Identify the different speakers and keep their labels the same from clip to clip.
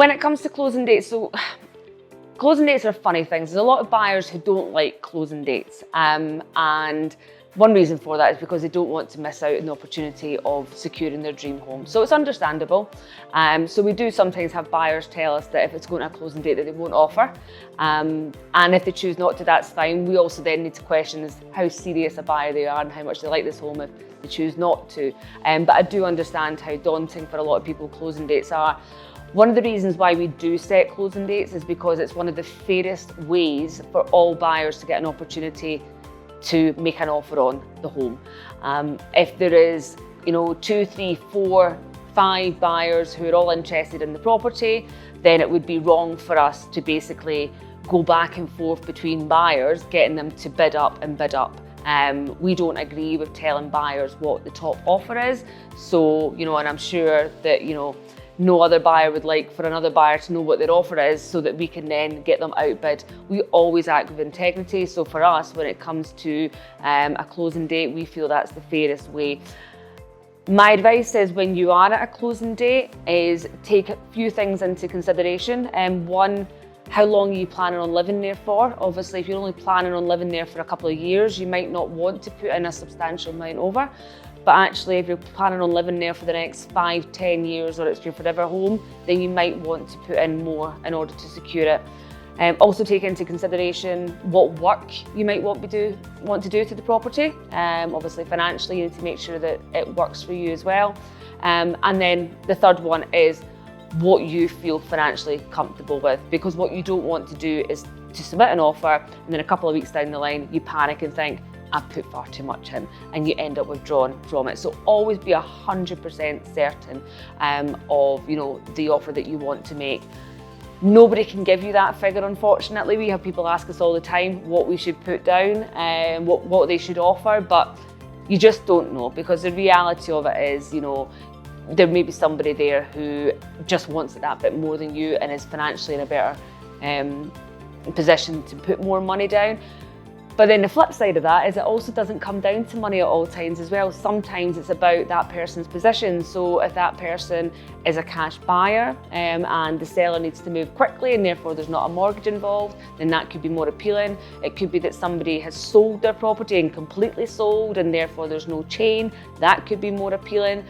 Speaker 1: When it comes to closing dates, so closing dates are funny things. There's a lot of buyers who don't like closing dates. And one reason for that is because they don't want to miss out on the opportunity of securing their dream home. So it's understandable. So we do sometimes have buyers tell us that if it's going to a closing date that they won't offer. And if they choose not to, that's fine. We also then need to question is how serious a buyer they are and how much they like this home if they choose not to. But I do understand how daunting for a lot of people closing dates are. One of the reasons why we do set closing dates is because it's one of the fairest ways for all buyers to get an opportunity to make an offer on the home. If there is, 2, 3, 4, 5 buyers who are all interested in the property, then it would be wrong for us to basically go back and forth between buyers, getting them to bid up and bid up. We don't agree with telling buyers what the top offer is. So, and I'm sure that, no other buyer would like for another buyer to know what their offer is so that we can then get them outbid. We always act with integrity. So for us, when it comes to a closing date, we feel that's the fairest way. My advice is when you are at a closing date is take a few things into consideration. One, how long are you planning on living there for? Obviously, if you're only planning on living there for a couple of years, you might not want to put in a substantial amount over. But actually, if you're planning on living there for the next 5, 10 years, or it's your forever home, then you might want to put in more in order to secure it. Also take into consideration what work you might want to do to the property. Obviously, financially, you need to make sure that it works for you as well. And then the third one is what you feel financially comfortable with, because what you don't want to do is to submit an offer and then a couple of weeks down the line, you panic and think, I've put far too much in, and you end up withdrawing from it. So always be 100% certain of the offer that you want to make. Nobody can give you that figure, unfortunately. We have people ask us all the time what we should put down and what they should offer, but you just don't know, because the reality of it is, there may be somebody there who just wants it that bit more than you and is financially in a better position to put more money down. But then the flip side of that is it also doesn't come down to money at all times as well. Sometimes it's about that person's position. So if that person is a cash buyer and the seller needs to move quickly and therefore there's not a mortgage involved, then that could be more appealing. It could be that somebody has sold their property and completely sold and therefore there's no chain. That could be more appealing.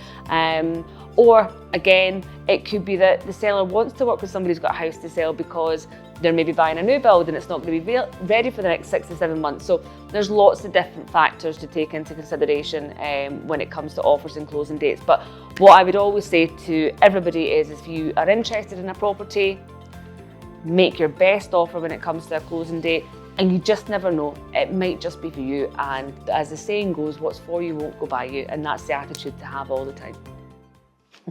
Speaker 1: Or again, it could be that the seller wants to work with somebody who's got a house to sell because they're maybe buying a new build and it's not going to be ready for the next 6 to 7 months. So there's lots of different factors to take into consideration when it comes to offers and closing dates. But what I would always say to everybody is if you are interested in a property, make your best offer when it comes to a closing date, and you just never know. It might just be for you. And as the saying goes, what's for you won't go by you. And that's the attitude to have all the time.